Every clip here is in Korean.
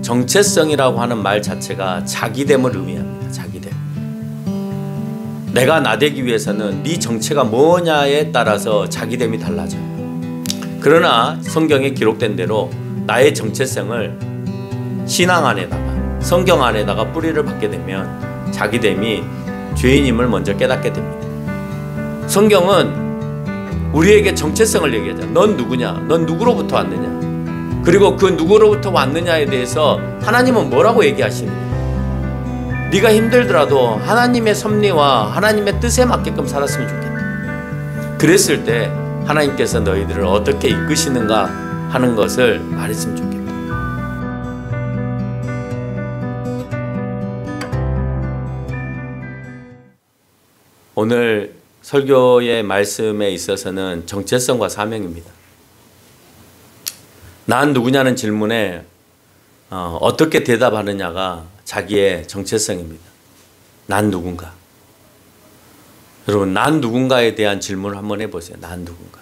정체성이라고 하는 말 자체가 자기됨을 의미합니다. 자기됨. 내가 나 되기 위해서는 네 정체가 뭐냐에 따라서 자기됨이 달라져요. 그러나 성경에 기록된 대로 나의 정체성을 신앙 안에다가 성경 안에다가 뿌리를 받게 되면 자기됨이 죄인임을 먼저 깨닫게 됩니다. 성경은 우리에게 정체성을 얘기하잖아. 넌 누구냐? 넌 누구로부터 왔느냐? 그리고 그 누구로부터 왔느냐에 대해서 하나님은 뭐라고 얘기하시느냐? 네가 힘들더라도 하나님의 섭리와 하나님의 뜻에 맞게끔 살았으면 좋겠다. 그랬을 때 하나님께서 너희들을 어떻게 이끄시는가 하는 것을 말했으면 좋겠다. 오늘 설교의 말씀에 있어서는 정체성과 사명입니다. 난 누구냐는 질문에 어떻게 대답하느냐가 자기의 정체성입니다. 난 누군가. 여러분, 난 누군가에 대한 질문을 한번 해보세요. 난 누군가.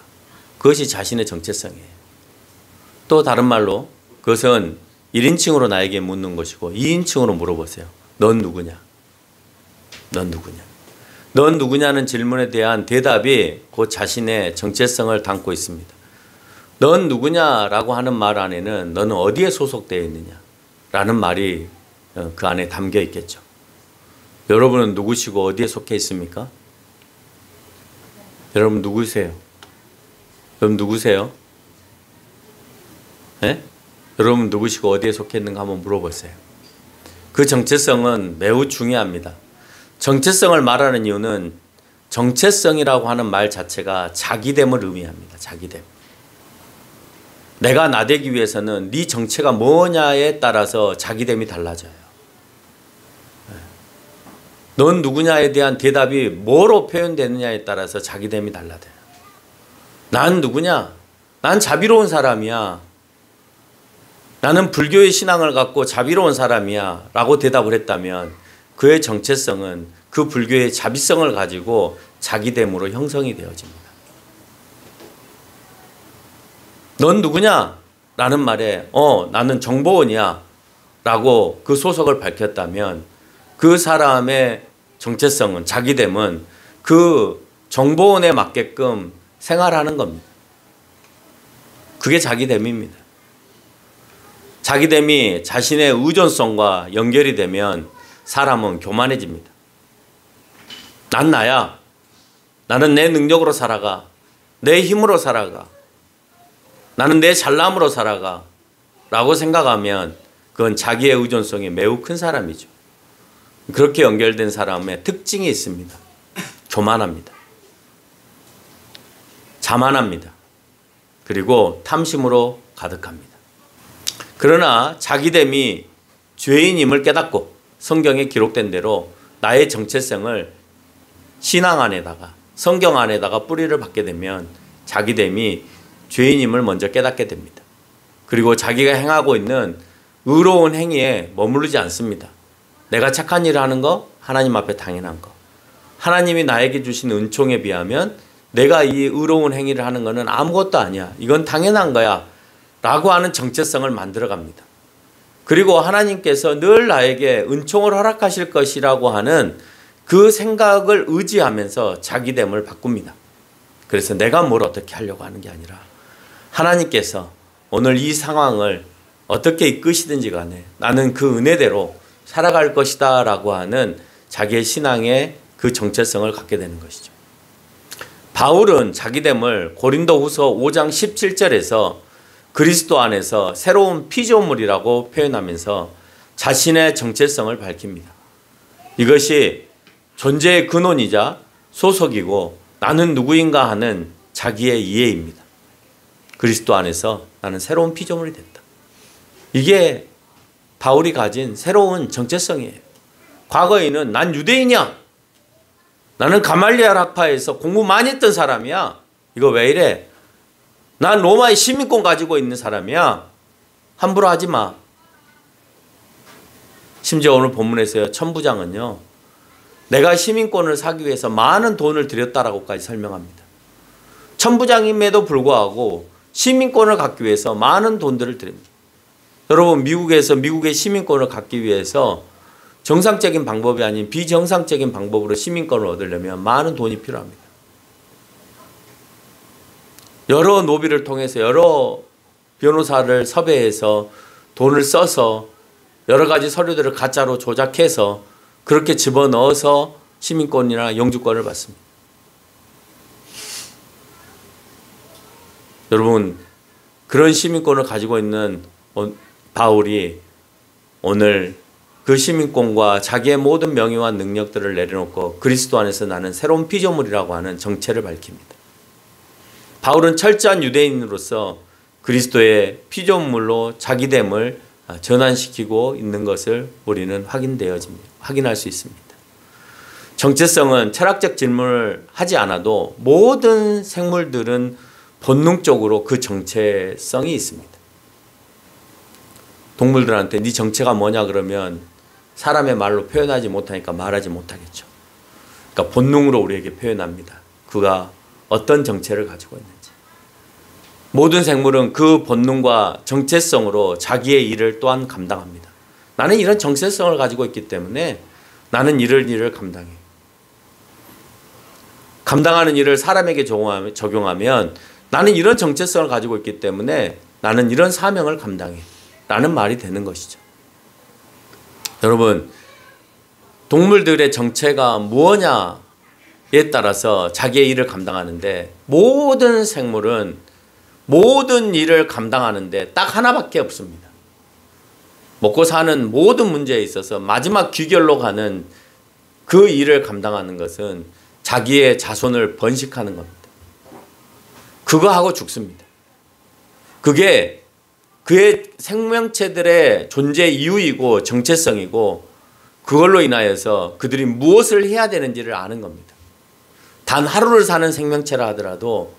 그것이 자신의 정체성이에요. 또 다른 말로 그것은 1인칭으로 나에게 묻는 것이고 2인칭으로 물어보세요. 넌 누구냐? 넌 누구냐? 넌 누구냐는 질문에 대한 대답이 그 자신의 정체성을 담고 있습니다. 넌 누구냐라고 하는 말 안에는 너는 어디에 소속되어 있느냐라는 말이 그 안에 담겨 있겠죠. 여러분은 누구시고 어디에 속해 있습니까? 여러분 누구세요? 여러분 누구세요? 네? 여러분 누구시고 어디에 속해 있는가 한번 물어보세요. 그 정체성은 매우 중요합니다. 정체성을 말하는 이유는 정체성이라고 하는 말 자체가 자기됨을 의미합니다. 자기됨. 내가 나 되기 위해서는 네 정체가 뭐냐에 따라서 자기됨이 달라져요. 넌 누구냐에 대한 대답이 뭐로 표현되느냐에 따라서 자기됨이 달라져요. 난 누구냐? 난 자비로운 사람이야. 나는 불교의 신앙을 갖고 자비로운 사람이야 라고 대답을 했다면 그의 정체성은 그 불교의 자비성을 가지고 자기됨으로 형성이 되어집니다. 넌 누구냐? 라는 말에 나는 정보원이야 라고 그 소속을 밝혔다면 그 사람의 정체성은 자기됨은 그 정보원에 맞게끔 생활하는 겁니다. 그게 자기됨입니다. 자기됨이 자신의 의존성과 연결이 되면 사람은 교만해집니다. 난 나야. 나는 내 능력으로 살아가. 내 힘으로 살아가. 나는 내 잘남으로 살아가 라고 생각하면 그건 자기의 의존성이 매우 큰 사람이죠. 그렇게 연결된 사람의 특징이 있습니다. 교만합니다. 자만합니다. 그리고 탐심으로 가득합니다. 그러나 자기됨이 죄인임을 깨닫고 성경에 기록된 대로 나의 정체성을 신앙 안에다가 성경 안에다가 뿌리를 받게 되면 자기됨이 죄인임을 먼저 깨닫게 됩니다. 그리고 자기가 행하고 있는 의로운 행위에 머무르지 않습니다. 내가 착한 일을 하는 거 하나님 앞에 당연한 거. 하나님이 나에게 주신 은총에 비하면 내가 이 의로운 행위를 하는 거는 아무것도 아니야. 이건 당연한 거야. 라고 하는 정체성을 만들어 갑니다. 그리고 하나님께서 늘 나에게 은총을 허락하실 것이라고 하는 그 생각을 의지하면서 자기됨을 바꿉니다. 그래서 내가 뭘 어떻게 하려고 하는 게 아니라 하나님께서 오늘 이 상황을 어떻게 이끄시든지 간에 나는 그 은혜대로 살아갈 것이다 라고 하는 자기의 신앙의 그 정체성을 갖게 되는 것이죠. 바울은 자기됨을 고린도후서 5장 17절에서 그리스도 안에서 새로운 피조물이라고 표현하면서 자신의 정체성을 밝힙니다. 이것이 존재의 근원이자 소속이고 나는 누구인가 하는 자기의 이해입니다. 그리스도 안에서 나는 새로운 피조물이 됐다. 이게 바울이 가진 새로운 정체성이에요. 과거에는 난 유대인이야. 나는 가말리알 학파에서 공부 많이 했던 사람이야. 이거 왜 이래? 난 로마의 시민권 가지고 있는 사람이야. 함부로 하지 마. 심지어 오늘 본문에서요. 천부장은요. 내가 시민권을 사기 위해서 많은 돈을 들였다라고까지 설명합니다. 천부장임에도 불구하고 시민권을 갖기 위해서 많은 돈들을 드립니다. 여러분 미국에서 미국의 시민권을 갖기 위해서 정상적인 방법이 아닌 비정상적인 방법으로 시민권을 얻으려면 많은 돈이 필요합니다. 여러 노비를 통해서 여러 변호사를 섭외해서 돈을 써서 여러 가지 서류들을 가짜로 조작해서 그렇게 집어넣어서 시민권이나 영주권을 받습니다. 여러분 그런 시민권을 가지고 있는 바울이 오늘 그 시민권과 자기의 모든 명예와 능력들을 내려놓고 그리스도 안에서 나는 새로운 피조물이라고 하는 정체를 밝힙니다. 바울은 철저한 유대인으로서 그리스도의 피조물로 자기됨을 전환시키고 있는 것을 우리는 확인할 수 있습니다. 정체성은 철학적 질문을 하지 않아도 모든 생물들은 본능적으로 그 정체성이 있습니다. 동물들한테 네 정체가 뭐냐 그러면 사람의 말로 표현하지 못하니까 말하지 못하겠죠. 그러니까 본능으로 우리에게 표현합니다. 그가 어떤 정체를 가지고 있는지. 모든 생물은 그 본능과 정체성으로 자기의 일을 또한 감당합니다. 나는 이런 정체성을 가지고 있기 때문에 나는 일을 감당해. 감당하는 일을 사람에게 적용하면 나는 이런 정체성을 가지고 있기 때문에 나는 이런 사명을 감당해. 라는 말이 되는 것이죠. 여러분, 동물들의 정체가 무엇냐에 따라서 자기의 일을 감당하는데 모든 생물은 모든 일을 감당하는데 딱 하나밖에 없습니다. 먹고 사는 모든 문제에 있어서 마지막 귀결로 가는 그 일을 감당하는 것은 자기의 자손을 번식하는 겁니다. 그거 하고 죽습니다. 그게 그의 생명체들의 존재 이유이고 정체성이고 그걸로 인하여서 그들이 무엇을 해야 되는지를 아는 겁니다. 단 하루를 사는 생명체라 하더라도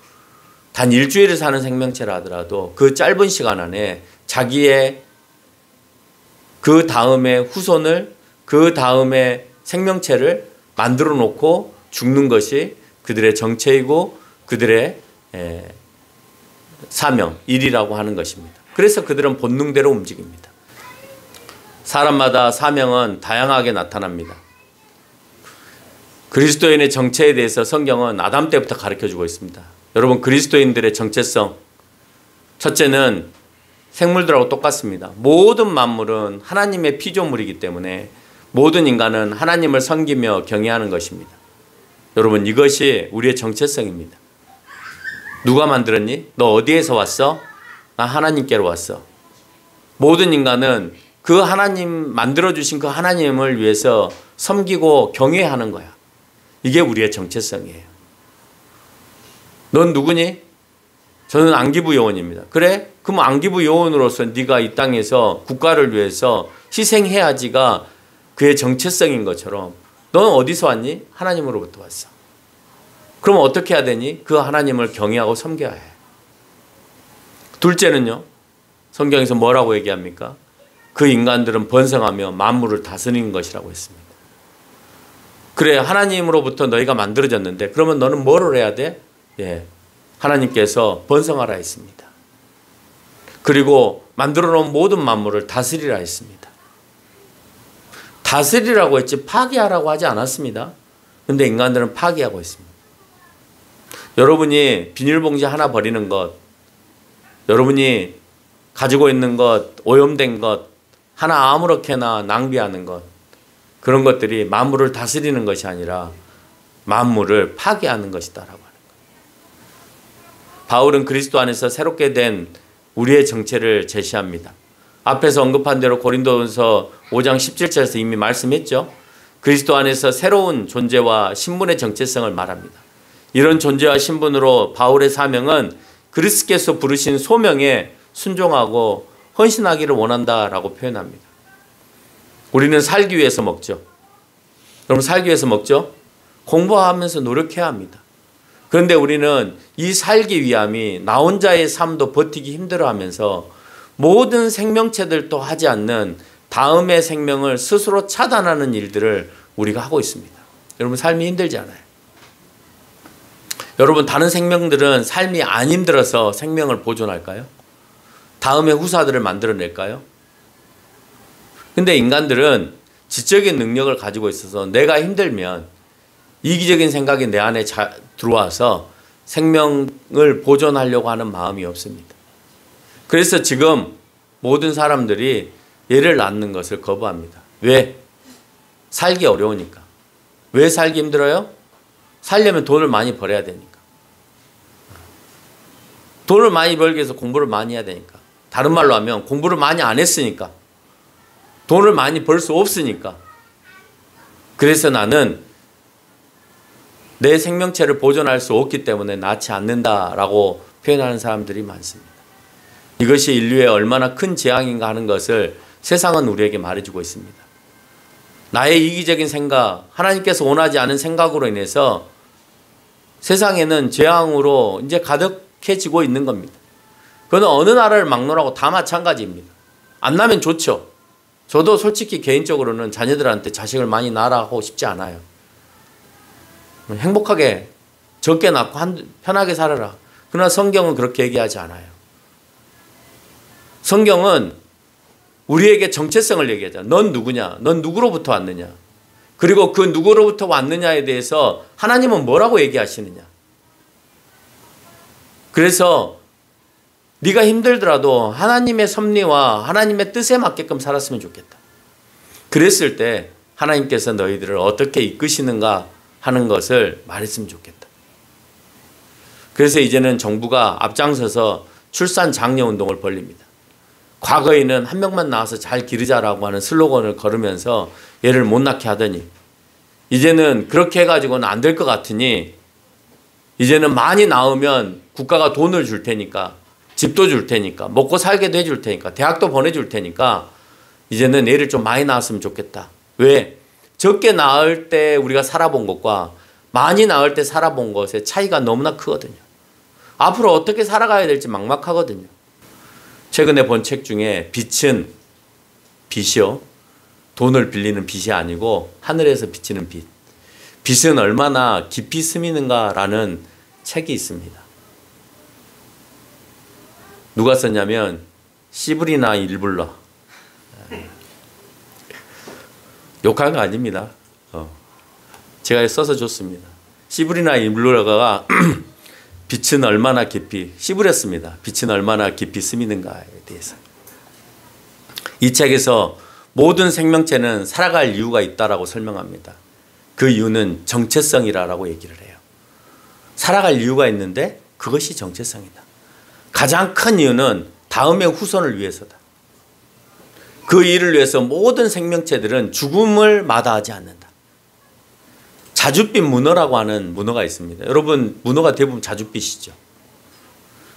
단 일주일을 사는 생명체라 하더라도 그 짧은 시간 안에 자기의 그 다음에 후손을 그 다음에 생명체를 만들어 놓고 죽는 것이 그들의 정체이고 그들의 사명, 일이라고 하는 것입니다. 그래서 그들은 본능대로 움직입니다. 사람마다 사명은 다양하게 나타납니다. 그리스도인의 정체에 대해서 성경은 아담 때부터 가르쳐주고 있습니다. 여러분 그리스도인들의 정체성 첫째는 생물들하고 똑같습니다. 모든 만물은 하나님의 피조물이기 때문에 모든 인간은 하나님을 섬기며 경외하는 것입니다. 여러분 이것이 우리의 정체성입니다. 누가 만들었니? 너 어디에서 왔어? 나 하나님께로 왔어. 모든 인간은 그 하나님 만들어주신 그 하나님을 위해서 섬기고 경외하는 거야. 이게 우리의 정체성이에요. 넌 누구니? 저는 안기부 요원입니다. 그래? 그럼 안기부 요원으로서 네가 이 땅에서 국가를 위해서 희생해야지가 그의 정체성인 것처럼 너는 어디서 왔니? 하나님으로부터 왔어. 그럼 어떻게 해야 되니? 그 하나님을 경외하고 섬겨야 해. 둘째는요. 성경에서 뭐라고 얘기합니까? 그 인간들은 번성하며 만물을 다스리는 것이라고 했습니다. 그래 하나님으로부터 너희가 만들어졌는데 그러면 너는 뭐를 해야 돼? 하나님께서 번성하라 했습니다. 그리고 만들어 놓은 모든 만물을 다스리라 했습니다. 다스리라고 했지 파괴하라고 하지 않았습니다. 그런데 인간들은 파괴하고 있습니다. 여러분이 비닐봉지 하나 버리는 것, 여러분이 가지고 있는 것, 오염된 것, 하나 아무렇게나 낭비하는 것, 그런 것들이 만물을 다스리는 것이 아니라 만물을 파괴하는 것이다라고 하는 거예요. 바울은 그리스도 안에서 새롭게 된 우리의 정체를 제시합니다. 앞에서 언급한 대로 고린도전서 5장 17절에서 이미 말씀했죠. 그리스도 안에서 새로운 존재와 신분의 정체성을 말합니다. 이런 존재와 신분으로 바울의 사명은 그리스도께서 부르신 소명에 순종하고 헌신하기를 원한다라고 표현합니다. 우리는 살기 위해서 먹죠. 여러분 살기 위해서 먹죠? 공부하면서 노력해야 합니다. 그런데 우리는 이 살기 위함이 나 혼자의 삶도 버티기 힘들어하면서 모든 생명체들도 하지 않는 다음의 생명을 스스로 차단하는 일들을 우리가 하고 있습니다. 여러분 삶이 힘들지 않아요? 여러분 다른 생명들은 삶이 안 힘들어서 생명을 보존할까요? 다음의 후사들을 만들어낼까요? 근데 인간들은 지적인 능력을 가지고 있어서 내가 힘들면 이기적인 생각이 내 안에 들어와서 생명을 보존하려고 하는 마음이 없습니다. 그래서 지금 모든 사람들이 애를 낳는 것을 거부합니다. 왜? 살기 어려우니까. 왜 살기 힘들어요? 살려면 돈을 많이 벌어야 되니까. 돈을 많이 벌기 위해서 공부를 많이 해야 되니까. 다른 말로 하면 공부를 많이 안 했으니까. 돈을 많이 벌 수 없으니까. 그래서 나는 내 생명체를 보존할 수 없기 때문에 낳지 않는다라고 표현하는 사람들이 많습니다. 이것이 인류에 얼마나 큰 재앙인가 하는 것을 세상은 우리에게 말해주고 있습니다. 나의 이기적인 생각, 하나님께서 원하지 않은 생각으로 인해서 세상에는 재앙으로 이제 가득해지고 있는 겁니다. 그건 어느 나라를 막론하고 다 마찬가지입니다. 안 나면 좋죠. 저도 솔직히 개인적으로는 자녀들한테 자식을 많이 낳으라고 싶지 않아요. 행복하게 적게 낳고 편하게 살아라. 그러나 성경은 그렇게 얘기하지 않아요. 성경은 우리에게 정체성을 얘기하잖아요. 넌 누구냐? 넌 누구로부터 왔느냐? 그리고 그 누구로부터 왔느냐에 대해서 하나님은 뭐라고 얘기하시느냐? 그래서 네가 힘들더라도 하나님의 섭리와 하나님의 뜻에 맞게끔 살았으면 좋겠다. 그랬을 때 하나님께서 너희들을 어떻게 이끄시는가 하는 것을 말했으면 좋겠다. 그래서 이제는 정부가 앞장서서 출산 장려 운동을 벌립니다. 과거에는 한 명만 낳아서 잘 기르자라고 하는 슬로건을 걸으면서 얘를 못 낳게 하더니 이제는 그렇게 해가지고는 안 될 것 같으니 이제는 많이 낳으면 국가가 돈을 줄 테니까 집도 줄 테니까 먹고 살게도 해줄 테니까 대학도 보내줄 테니까 이제는 애를 좀 많이 낳았으면 좋겠다. 왜? 적게 낳을 때 우리가 살아본 것과 많이 낳을 때 살아본 것의 차이가 너무나 크거든요. 앞으로 어떻게 살아가야 될지 막막하거든요. 최근에 본 책 중에 빛은 빛이요. 돈을 빌리는 빛이 아니고 하늘에서 비치는 빛. 빛은 얼마나 깊이 스미는가라는 책이 있습니다. 누가 썼냐면 시브리나 일블러. 욕한 거 아닙니다. 제가 써서 줬습니다. 시브리나 일블러가 빛은 얼마나 깊이 씹으렸습니다. 빛은 얼마나 깊이 스미는가에 대해서. 이 책에서 모든 생명체는 살아갈 이유가 있다라고 설명합니다. 그 이유는 정체성이라고 얘기를 해요. 살아갈 이유가 있는데 그것이 정체성이다. 가장 큰 이유는 다음의 후손을 위해서다. 그 일을 위해서 모든 생명체들은 죽음을 마다하지 않는다. 자줏빛 문어라고 하는 문어가 있습니다. 여러분 문어가 대부분 자줏빛이죠.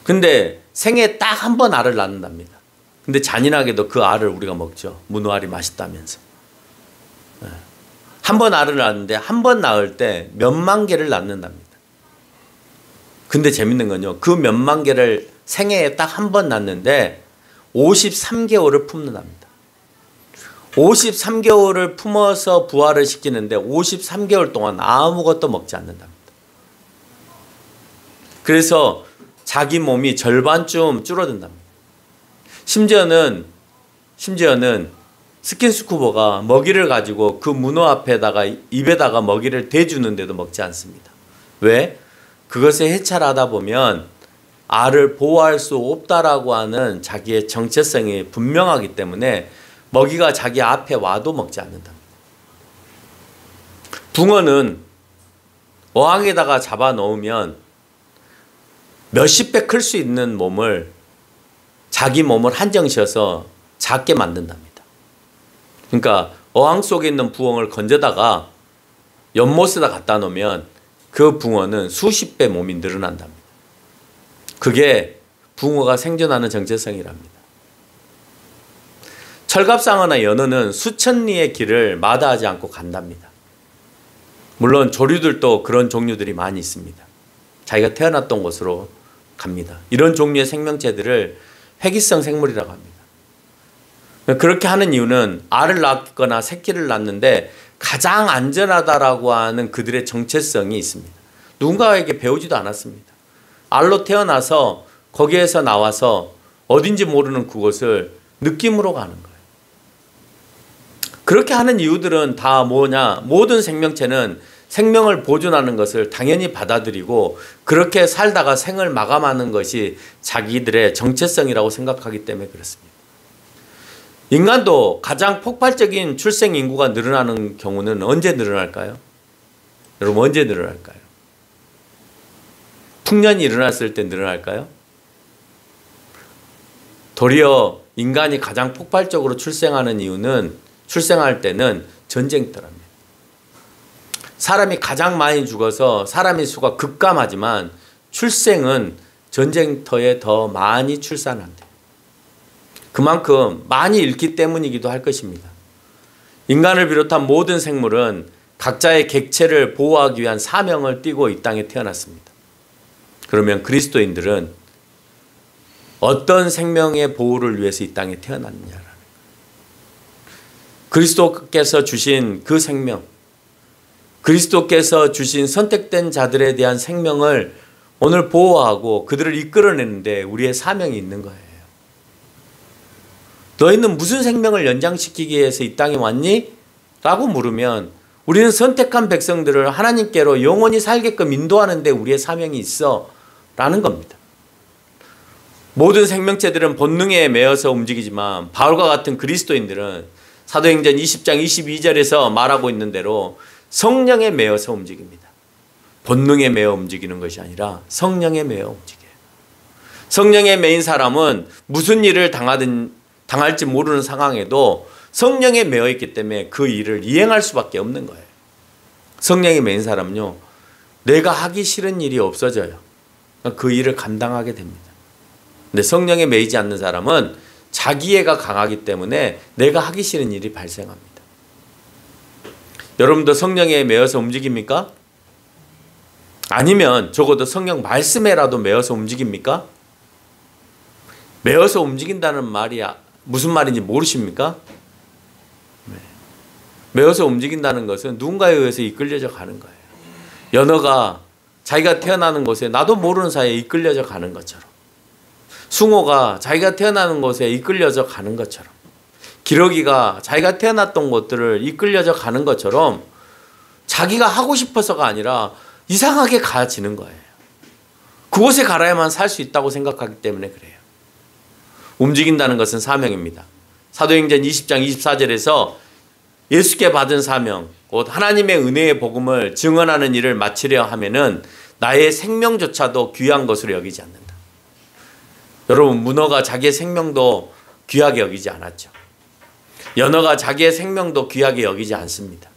근데 생애 딱 한 번 알을 낳는답니다. 근데 잔인하게도 그 알을 우리가 먹죠. 문어알이 맛있다면서. 한 번 알을 낳는데 한 번 낳을 때 몇만 개를 낳는답니다. 근데 재밌는 건요. 그 몇만 개를 생애에 딱 한 번 낳는데 53개월을 품는답니다. 53개월을 품어서 부화를 시키는데 53개월 동안 아무것도 먹지 않는답니다. 그래서 자기 몸이 절반쯤 줄어든답니다. 심지어는 스킨스쿠버가 먹이를 가지고 그 문어 앞에다가 입에다가 먹이를 대주는데도 먹지 않습니다. 왜? 그것에 해찰하다 보면 알을 보호할 수 없다라고 하는 자기의 정체성이 분명하기 때문에 먹이가 자기 앞에 와도 먹지 않는다. 붕어는 어항에다가 잡아 넣으면 몇십 배 클 수 있는 몸을 자기 몸을 한정시켜서 작게 만든답니다. 그러니까 어항 속에 있는 붕어를 건져다가 연못에다 갖다 놓으면 그 붕어는 수십 배 몸이 늘어난답니다. 그게 붕어가 생존하는 정체성이랍니다. 철갑상어나 연어는 수천 리의 길을 마다하지 않고 간답니다. 물론 조류들도 그런 종류들이 많이 있습니다. 자기가 태어났던 곳으로 갑니다. 이런 종류의 생명체들을 회기성 생물이라고 합니다. 그렇게 하는 이유는 알을 낳거나 새끼를 낳는데 가장 안전하다라고 하는 그들의 정체성이 있습니다. 누군가에게 배우지도 않았습니다. 알로 태어나서 거기에서 나와서 어딘지 모르는 그곳을 느낌으로 가는 거예요. 그렇게 하는 이유들은 다 뭐냐? 모든 생명체는 생명을 보존하는 것을 당연히 받아들이고 그렇게 살다가 생을 마감하는 것이 자기들의 정체성이라고 생각하기 때문에 그렇습니다. 인간도 가장 폭발적인 출생 인구가 늘어나는 경우는 언제 늘어날까요? 여러분 언제 늘어날까요? 풍년이 일어났을 때 늘어날까요? 도리어 인간이 가장 폭발적으로 출생할 때는 전쟁터랍니다. 사람이 가장 많이 죽어서 사람의 수가 급감하지만 출생은 전쟁터에 더 많이 출산한대요. 그만큼 많이 잃기 때문이기도 할 것입니다. 인간을 비롯한 모든 생물은 각자의 객체를 보호하기 위한 사명을 띠고 이 땅에 태어났습니다. 그러면 그리스도인들은 어떤 생명의 보호를 위해서 이 땅에 태어났느냐라는 거예요. 그리스도께서 주신 그 생명, 그리스도께서 주신 선택된 자들에 대한 생명을 오늘 보호하고 그들을 이끌어내는데 우리의 사명이 있는 거예요. 너희는 무슨 생명을 연장시키기 위해서 이 땅에 왔니? 라고 물으면 우리는 선택한 백성들을 하나님께로 영원히 살게끔 인도하는 데 우리의 사명이 있어 라는 겁니다. 모든 생명체들은 본능에 매여서 움직이지만 바울과 같은 그리스도인들은 사도행전 20장 22절에서 말하고 있는 대로 성령에 매여서 움직입니다. 본능에 매여 움직이는 것이 아니라 성령에 매여 움직여요. 성령에 매인 사람은 무슨 일을 당할지 모르는 상황에도 성령에 매여 있기 때문에 그 일을 이행할 수밖에 없는 거예요. 성령에 매인 사람은요, 내가 하기 싫은 일이 없어져요. 그 일을 감당하게 됩니다. 근데 성령에 매이지 않는 사람은 자기애가 강하기 때문에 내가 하기 싫은 일이 발생합니다. 여러분도 성령에 매여서 움직입니까? 아니면 적어도 성령 말씀에라도 매여서 움직입니까? 매여서 움직인다는 말이 무슨 말인지 모르십니까? 매여서 움직인다는 것은 누군가에 의해서 이끌려져 가는 거예요. 연어가 자기가 태어나는 곳에 나도 모르는 사이에 이끌려져 가는 것처럼, 숭어가 자기가 태어나는 곳에 이끌려져 가는 것처럼, 기러기가 자기가 태어났던 곳들을 이끌려져 가는 것처럼 자기가 하고 싶어서가 아니라 이상하게 가지는 거예요. 그곳에 갈아야만 살 수 있다고 생각하기 때문에 그래요. 움직인다는 것은 사명입니다. 사도행전 20장 24절에서 예수께 받은 사명, 곧 하나님의 은혜의 복음을 증언하는 일을 마치려 하면은 나의 생명조차도 귀한 것으로 여기지 않는다. 여러분, 문어가 자기의 생명도 귀하게 여기지 않았죠. 연어가 자기의 생명도 귀하게 여기지 않습니다.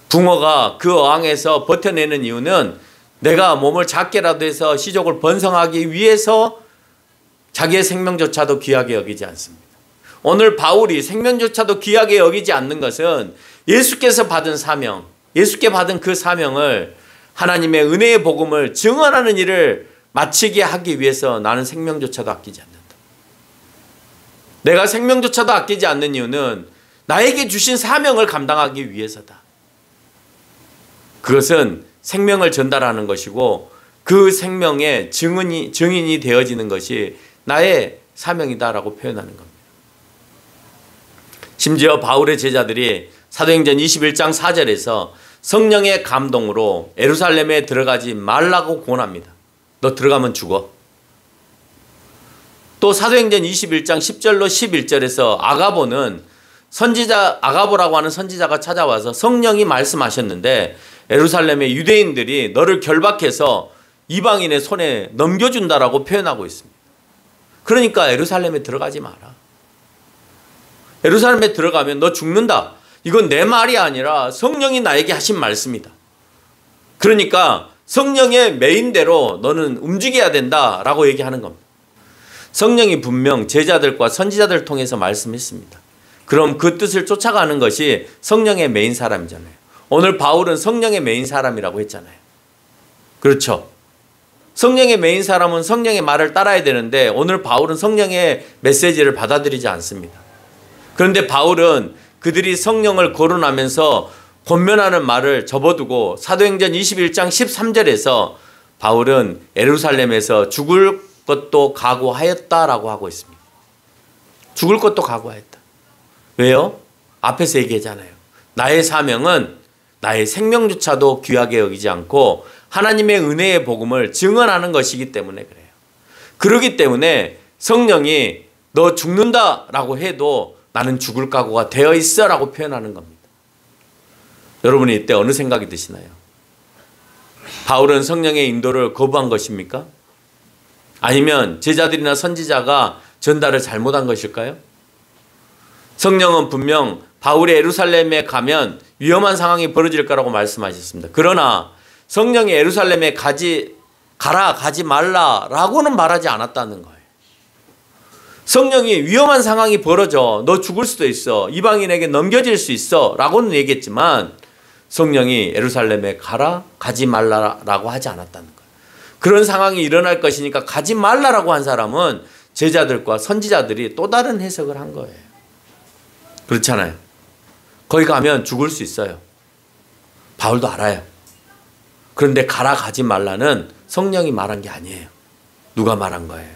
붕어가 그 어항에서 버텨내는 이유는 내가 몸을 작게라도 해서 시족을 번성하기 위해서 자기의 생명조차도 귀하게 여기지 않습니다. 오늘 바울이 생명조차도 귀하게 여기지 않는 것은 예수께서 받은 사명, 예수께 받은 그 사명을 하나님의 은혜의 복음을 증언하는 일을 마치게 하기 위해서 나는 생명조차도 아끼지 않는다. 내가 생명조차도 아끼지 않는 이유는 나에게 주신 사명을 감당하기 위해서다. 그것은 생명을 전달하는 것이고 그 생명의 증인이 되어지는 것이 나의 사명이다라고 표현하는 겁니다. 심지어 바울의 제자들이 사도행전 21장 4절에서 성령의 감동으로 예루살렘에 들어가지 말라고 권합니다. 너 들어가면 죽어. 또 사도행전 21장 10절로 11절에서 아가보라고 하는 선지자가 찾아와서 성령이 말씀하셨는데 예루살렘의 유대인들이 너를 결박해서 이방인의 손에 넘겨준다라고 표현하고 있습니다. 그러니까 예루살렘에 들어가지 마라. 예루살렘에 들어가면 너 죽는다. 이건 내 말이 아니라 성령이 나에게 하신 말씀이다. 그러니까 성령의 메인대로 너는 움직여야 된다라고 얘기하는 겁니다. 성령이 분명 제자들과 선지자들을 통해서 말씀했습니다. 그럼 그 뜻을 쫓아가는 것이 성령의 메인 사람이잖아요. 오늘 바울은 성령의 메인 사람이라고 했잖아요. 그렇죠? 성령의 메인 사람은 성령의 말을 따라야 되는데 오늘 바울은 성령의 메시지를 받아들이지 않습니다. 그런데 바울은 그들이 성령을 거론하면서 권면하는 말을 접어두고 사도행전 21장 13절에서 바울은 예루살렘에서 죽을 것도 각오하였다라고 하고 있습니다. 죽을 것도 각오하였다. 왜요? 앞에서 얘기하잖아요. 나의 사명은 나의 생명조차도 귀하게 여기지 않고 하나님의 은혜의 복음을 증언하는 것이기 때문에 그래요. 그렇기 때문에 성령이 너 죽는다라고 해도 나는 죽을 각오가 되어 있어라고 표현하는 겁니다. 여러분이 이때 어느 생각이 드시나요? 바울은 성령의 인도를 거부한 것입니까? 아니면 제자들이나 선지자가 전달을 잘못한 것일까요? 성령은 분명 바울이 예루살렘에 가면 위험한 상황이 벌어질 거라고 말씀하셨습니다. 그러나 성령이 예루살렘에 가지 말라라고는 말하지 않았다는 거예요. 성령이 위험한 상황이 벌어져 너 죽을 수도 있어 이방인에게 넘겨질 수 있어 라고는 얘기했지만 성령이 예루살렘에 가지 말라라고 하지 않았다는 거예요. 그런 상황이 일어날 것이니까 가지 말라라고 한 사람은 제자들과 선지자들이 또 다른 해석을 한 거예요. 그렇잖아요. 거기 가면 죽을 수 있어요. 바울도 알아요. 그런데 가지 말라는 성령이 말한 게 아니에요. 누가 말한 거예요?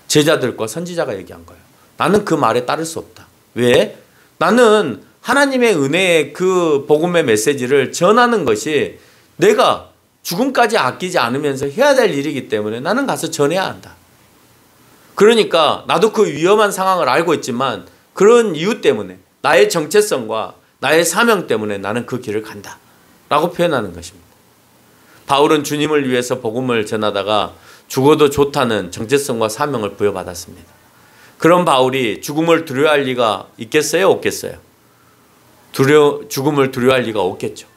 제자들과 선지자가 얘기한 거예요. 나는 그 말에 따를 수 없다. 왜? 나는 하나님의 은혜의 그 복음의 메시지를 전하는 것이 내가 죽음까지 아끼지 않으면서 해야 될 일이기 때문에 나는 가서 전해야 한다. 그러니까 나도 그 위험한 상황을 알고 있지만 그런 이유 때문에 나의 정체성과 나의 사명 때문에 나는 그 길을 간다 라고 표현하는 것입니다. 바울은 주님을 위해서 복음을 전하다가 죽어도 좋다는 정체성과 사명을 부여받았습니다. 그런 바울이 죽음을 두려워할 리가 있겠어요? 없겠어요? 죽음을 두려워할 리가 없겠죠.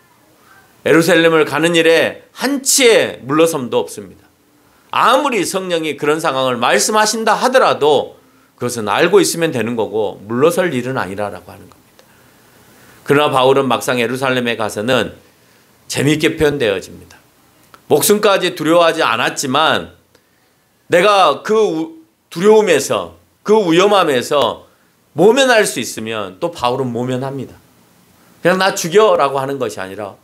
예루살렘을 가는 일에 한치의 물러섬도 없습니다. 아무리 성령이 그런 상황을 말씀하신다 하더라도 그것은 알고 있으면 되는 거고 물러설 일은 아니라고 하는 겁니다. 그러나 바울은 막상 예루살렘에 가서는 재미있게 표현되어집니다. 목숨까지 두려워하지 않았지만 내가 그 두려움에서 그 위험함에서 모면할 수 있으면 또 바울은 모면합니다. 그냥 나 죽여라고 하는 것이 아니라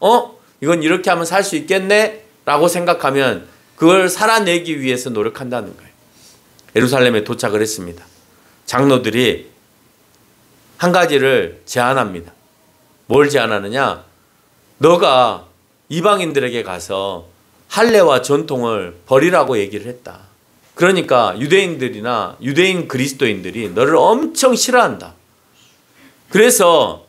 이건 이렇게 하면 살 수 있겠네 라고 생각하면 그걸 살아내기 위해서 노력한다는 거예요. 예루살렘에 도착을 했습니다. 장로들이 한 가지를 제안합니다. 뭘 제안하느냐? 너가 이방인들에게 가서 할례와 전통을 버리라고 얘기를 했다. 그러니까 유대인들이나 유대인 그리스도인들이 너를 엄청 싫어한다. 그래서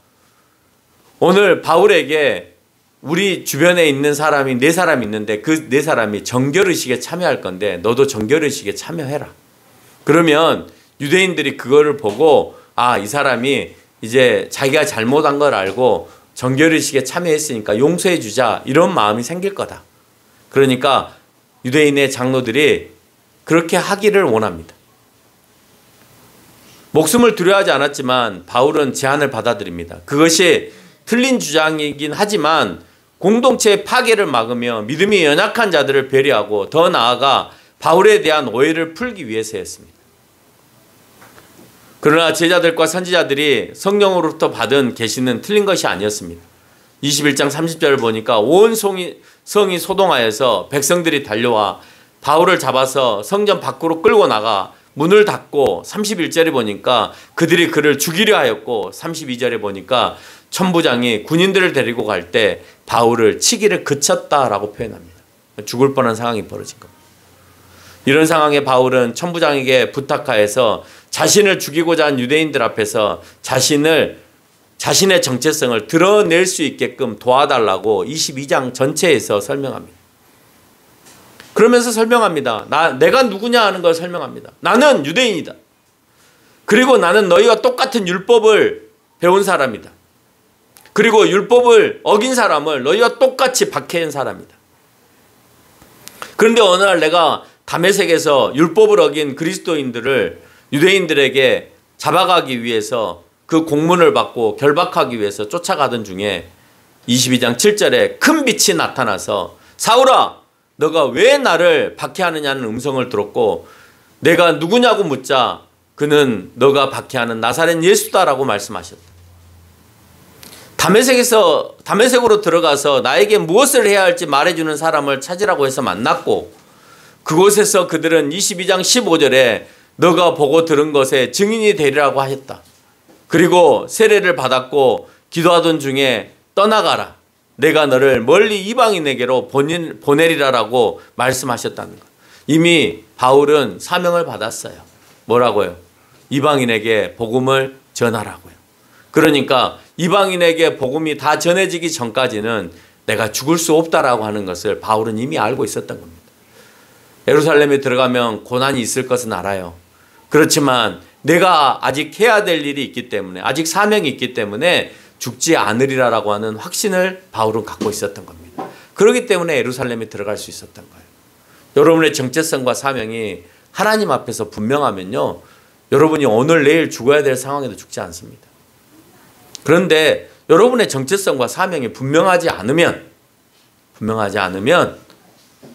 오늘 바울에게 우리 주변에 있는 사람이 4사람 있는데 그 4사람이 정결의식에 참여할 건데 너도 정결의식에 참여해라. 그러면 유대인들이 그거를 보고 이 사람이 이제 자기가 잘못한 걸 알고 정결의식에 참여했으니까 용서해 주자 이런 마음이 생길 거다. 그러니까 유대인의 장로들이 그렇게 하기를 원합니다. 목숨을 두려워하지 않았지만 바울은 제안을 받아들입니다. 그것이 틀린 주장이긴 하지만 공동체의 파괴를 막으며 믿음이 연약한 자들을 배려하고 더 나아가 바울에 대한 오해를 풀기 위해서였습니다. 그러나 제자들과 선지자들이 성령으로부터 받은 계시는 틀린 것이 아니었습니다. 21장 30절을 보니까 온 성이 소동하여서 백성들이 달려와 바울을 잡아서 성전 밖으로 끌고 나가 문을 닫고 31절에 보니까 그들이 그를 죽이려 하였고 32절에 보니까 천부장이 군인들을 데리고 갈 때 바울을 치기를 그쳤다라고 표현합니다. 죽을 뻔한 상황이 벌어진 겁니다. 이런 상황에 바울은 천부장에게 부탁하여서 자신을 죽이고자 한 유대인들 앞에서 자신의 정체성을 드러낼 수 있게끔 도와달라고 22장 전체에서 설명합니다. 그러면서 설명합니다. 내가 누구냐 하는 걸 설명합니다. 나는 유대인이다. 그리고 나는 너희와 똑같은 율법을 배운 사람이다. 그리고 율법을 어긴 사람을 너희와 똑같이 박해한 사람이다. 그런데 어느 날 내가 다메섹에서 율법을 어긴 그리스도인들을 유대인들에게 잡아가기 위해서 그 공문을 받고 결박하기 위해서 쫓아가던 중에 22장 7절에 큰 빛이 나타나서 사울아 너가 왜 나를 박해하느냐는 음성을 들었고 내가 누구냐고 묻자 그는 너가 박해하는 나사렛 예수다라고 말씀하셨다. 다메섹으로 들어가서 나에게 무엇을 해야 할지 말해주는 사람을 찾으라고 해서 만났고 그곳에서 그들은 22장 15절에 너가 보고 들은 것에 증인이 되리라고 하셨다. 그리고 세례를 받았고 기도하던 중에 떠나가라. 내가 너를 멀리 이방인에게로 보내리라라고 말씀하셨다는 것. 이미 바울은 사명을 받았어요. 뭐라고요? 이방인에게 복음을 전하라고요. 그러니까 이방인에게 복음이 다 전해지기 전까지는 내가 죽을 수 없다라고 하는 것을 바울은 이미 알고 있었던 겁니다. 예루살렘에 들어가면 고난이 있을 것은 알아요. 그렇지만 내가 아직 해야 될 일이 있기 때문에, 아직 사명이 있기 때문에 죽지 않으리라라고 하는 확신을 바울은 갖고 있었던 겁니다. 그렇기 때문에 예루살렘에 들어갈 수 있었던 거예요. 여러분의 정체성과 사명이 하나님 앞에서 분명하면요, 여러분이 오늘 내일 죽어야 될 상황에도 죽지 않습니다. 그런데 여러분의 정체성과 사명이 분명하지 않으면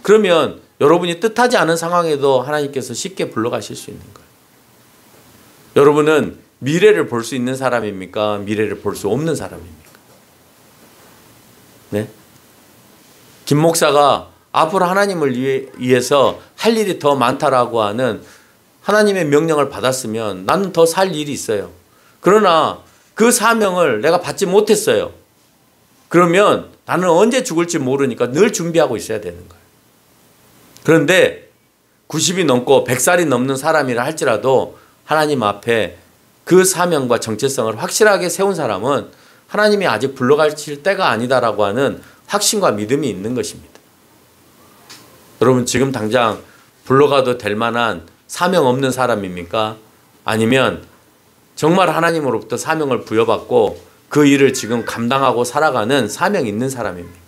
그러면 여러분이 뜻하지 않은 상황에도 하나님께서 쉽게 불러가실 수 있는 거예요. 여러분은 미래를 볼 수 있는 사람입니까? 미래를 볼 수 없는 사람입니까? 네? 김 목사가 앞으로 하나님을 위해서 할 일이 더 많다라고 하는 하나님의 명령을 받았으면 나는 더 살 일이 있어요. 그러나 그 사명을 내가 받지 못했어요. 그러면 나는 언제 죽을지 모르니까 늘 준비하고 있어야 되는 거예요. 그런데 90이 넘고 100살이 넘는 사람이라 할지라도 하나님 앞에 그 사명과 정체성을 확실하게 세운 사람은 하나님이 아직 불러가실 때가 아니다라고 하는 확신과 믿음이 있는 것입니다. 여러분 지금 당장 불러가도 될 만한 사명 없는 사람입니까? 아니면 정말 하나님으로부터 사명을 부여받고 그 일을 지금 감당하고 살아가는 사명 있는 사람입니까?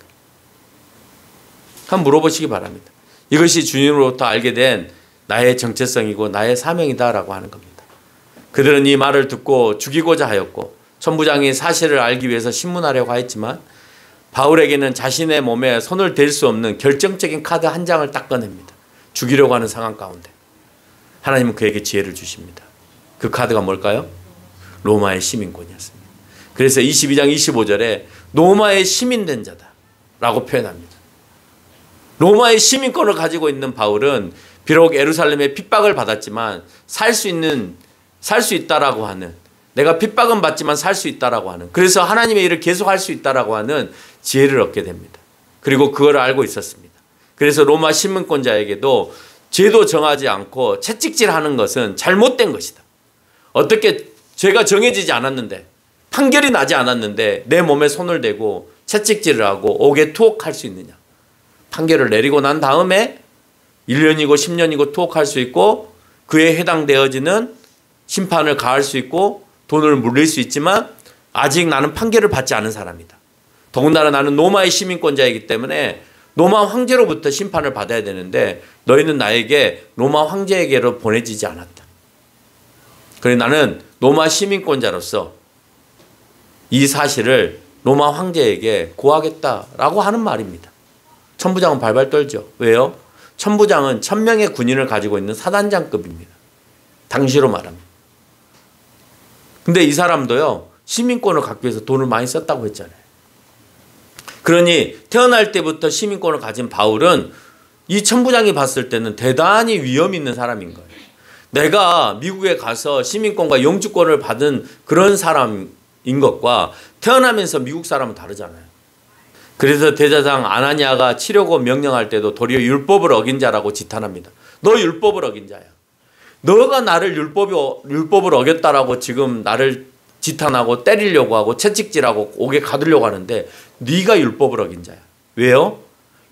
한번 물어보시기 바랍니다. 이것이 주님으로부터 알게 된 나의 정체성이고 나의 사명이다라고 하는 겁니다. 그들은 이 말을 듣고 죽이고자 하였고 천부장이 사실을 알기 위해서 신문하려고 하였지만 바울에게는 자신의 몸에 손을 댈 수 없는 결정적인 카드 한 장을 딱 꺼냅니다. 죽이려고 하는 상황 가운데 하나님은 그에게 지혜를 주십니다. 그 카드가 뭘까요? 로마의 시민권이었습니다. 그래서 22장 25절에 로마의 시민된 자다 라고 표현합니다. 로마의 시민권을 가지고 있는 바울은 비록 예루살렘에 핍박을 받았지만 살 수 있다라고 하는, 내가 핍박은 받지만 살 수 있다라고 하는, 그래서 하나님의 일을 계속할 수 있다라고 하는 지혜를 얻게 됩니다. 그리고 그걸 알고 있었습니다. 그래서 로마 시민권자에게도 죄도 정하지 않고 채찍질하는 것은 잘못된 것이다. 어떻게 죄가 정해지지 않았는데, 판결이 나지 않았는데 내 몸에 손을 대고 채찍질을 하고 옥에 투옥할 수 있느냐. 판결을 내리고 난 다음에 1년이고 10년이고 투옥할 수 있고 그에 해당되어지는 심판을 가할 수 있고 돈을 물릴 수 있지만 아직 나는 판결을 받지 않은 사람이다. 더군다나 나는 로마의 시민권자이기 때문에 로마 황제로부터 심판을 받아야 되는데 너희는 나에게 로마 황제에게로 보내지지 않았다. 그래 나는 로마 시민권자로서 이 사실을 로마 황제에게 고하겠다라고 하는 말입니다. 천부장은 발발 떨죠. 왜요? 천부장은 1000명의 군인을 가지고 있는 사단장급입니다. 당시로 말합니다. 근데 이 사람도요, 시민권을 갖기 위해서 돈을 많이 썼다고 했잖아요. 그러니 태어날 때부터 시민권을 가진 바울은 이 천부장이 봤을 때는 대단히 위험 있는 사람인 거예요. 내가 미국에 가서 시민권과 영주권을 받은 그런 사람인 것과 태어나면서 미국 사람은 다르잖아요. 그래서 대제사장 아나니아가 치려고 명령할 때도 도리어 율법을 어긴 자라고 지탄합니다. 너 율법을 어긴 자야. 너가 나를 율법을 어겼다라고 지금 나를 지탄하고 때리려고 하고 채찍질하고 옥에 가두려고 하는데 네가 율법을 어긴 자야. 왜요?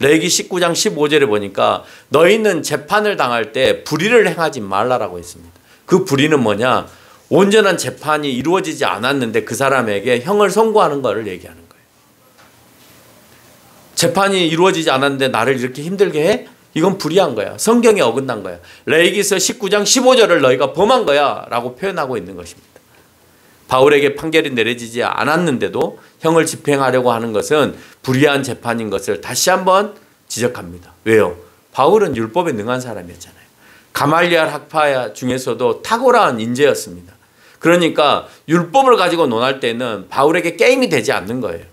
레위기 19장 15절에 보니까 너희는 재판을 당할 때 불의를 행하지 말라라고 했습니다. 그 불의는 뭐냐? 온전한 재판이 이루어지지 않았는데 그 사람에게 형을 선고하는 것을 얘기하는 거예요. 재판이 이루어지지 않았는데 나를 이렇게 힘들게 해? 이건 불의한 거야. 성경에 어긋난 거야. 레위기서 19장 15절을 너희가 범한 거야 라고 표현하고 있는 것입니다. 바울에게 판결이 내려지지 않았는데도 형을 집행하려고 하는 것은 불의한 재판인 것을 다시 한번 지적합니다. 왜요? 바울은 율법에 능한 사람이었잖아요. 가말리알 학파 중에서도 탁월한 인재였습니다. 그러니까 율법을 가지고 논할 때는 바울에게 게임이 되지 않는 거예요.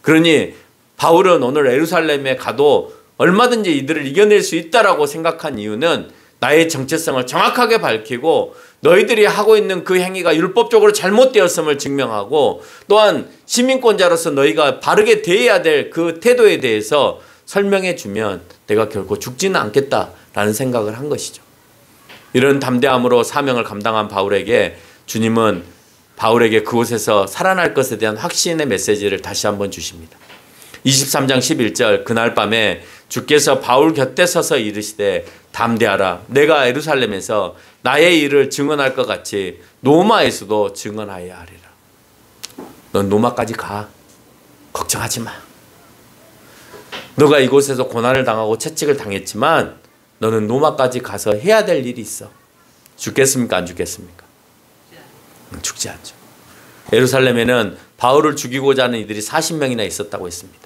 그러니 바울은 오늘 예루살렘에 가도 얼마든지 이들을 이겨낼 수 있다라고 생각한 이유는 나의 정체성을 정확하게 밝히고 너희들이 하고 있는 그 행위가 율법적으로 잘못되었음을 증명하고 또한 시민권자로서 너희가 바르게 대해야 될 그 태도에 대해서 설명해 주면 내가 결코 죽지는 않겠다라는 생각을 한 것이죠. 이런 담대함으로 사명을 감당한 바울에게 주님은 바울에게 그곳에서 살아날 것에 대한 확신의 메시지를 다시 한번 주십니다. 23장 11절 그날 밤에 주께서 바울 곁에 서서 이르시되 담대하라 내가 예루살렘에서 나의 일을 증언할 것 같이 노마에서도 증언하여야 하리라. 넌 노마까지 가. 걱정하지 마. 너가 이곳에서 고난을 당하고 채찍을 당했지만 너는 노마까지 가서 해야 될 일이 있어. 죽겠습니까? 안 죽겠습니까? 죽지 않죠. 예루살렘에는 바울을 죽이고자 하는 이들이 40명이나 있었다고 했습니다.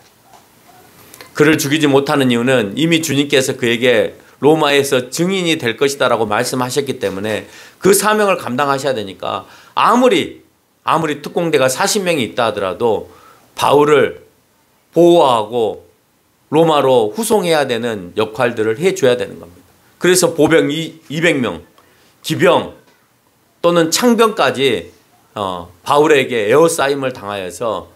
그를 죽이지 못하는 이유는 이미 주님께서 그에게 로마에서 증인이 될 것이다 라고 말씀하셨기 때문에 그 사명을 감당하셔야 되니까 아무리 특공대가 40명이 있다 하더라도 바울을 보호하고 로마로 후송해야 되는 역할들을 해줘야 되는 겁니다. 그래서 보병 200명, 기병 또는 창병까지 바울에게 에워싸임을 당하여서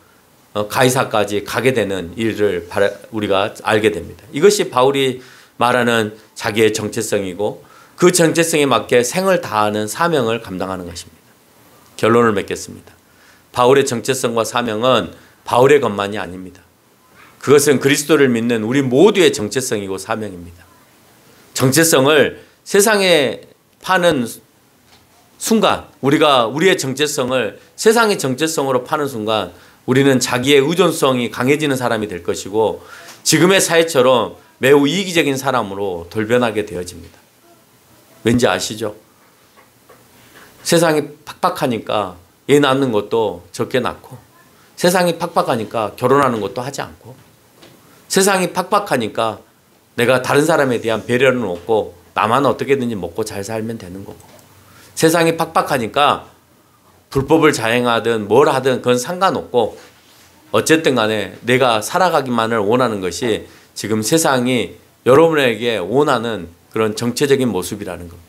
가이사까지 가게 되는 일을 우리가 알게 됩니다. 이것이 바울이 말하는 자기의 정체성이고 그 정체성에 맞게 생을 다하는 사명을 감당하는 것입니다. 결론을 맺겠습니다. 바울의 정체성과 사명은 바울의 것만이 아닙니다. 그것은 그리스도를 믿는 우리 모두의 정체성이고 사명입니다. 정체성을 세상에 파는 순간 우리가 우리의 정체성을 세상의 정체성으로 파는 순간 우리는 자기의 의존성이 강해지는 사람이 될 것이고 지금의 사회처럼 매우 이기적인 사람으로 돌변하게 되어집니다. 왠지 아시죠? 세상이 팍팍하니까 애 낳는 것도 적게 낳고 세상이 팍팍하니까 결혼하는 것도 하지 않고 세상이 팍팍하니까 내가 다른 사람에 대한 배려는 없고 나만 어떻게든지 먹고 잘 살면 되는 거고 세상이 팍팍하니까 불법을 자행하든 뭘 하든 그건 상관없고 어쨌든 간에 내가 살아가기만을 원하는 것이 지금 세상이 여러분에게 원하는 그런 정체적인 모습이라는 겁니다.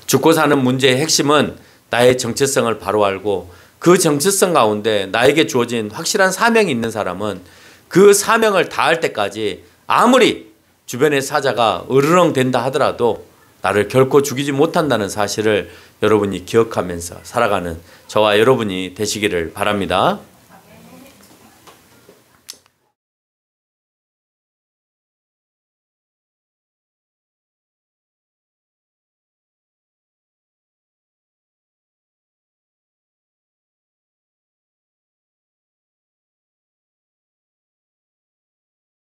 죽고 사는 문제의 핵심은 나의 정체성을 바로 알고 그 정체성 가운데 나에게 주어진 확실한 사명이 있는 사람은 그 사명을 다할 때까지 아무리 주변의 사자가 으르렁댄다 하더라도 나를 결코 죽이지 못한다는 사실을 여러분이 기억하면서 살아가는 저와 여러분이 되시기를 바랍니다.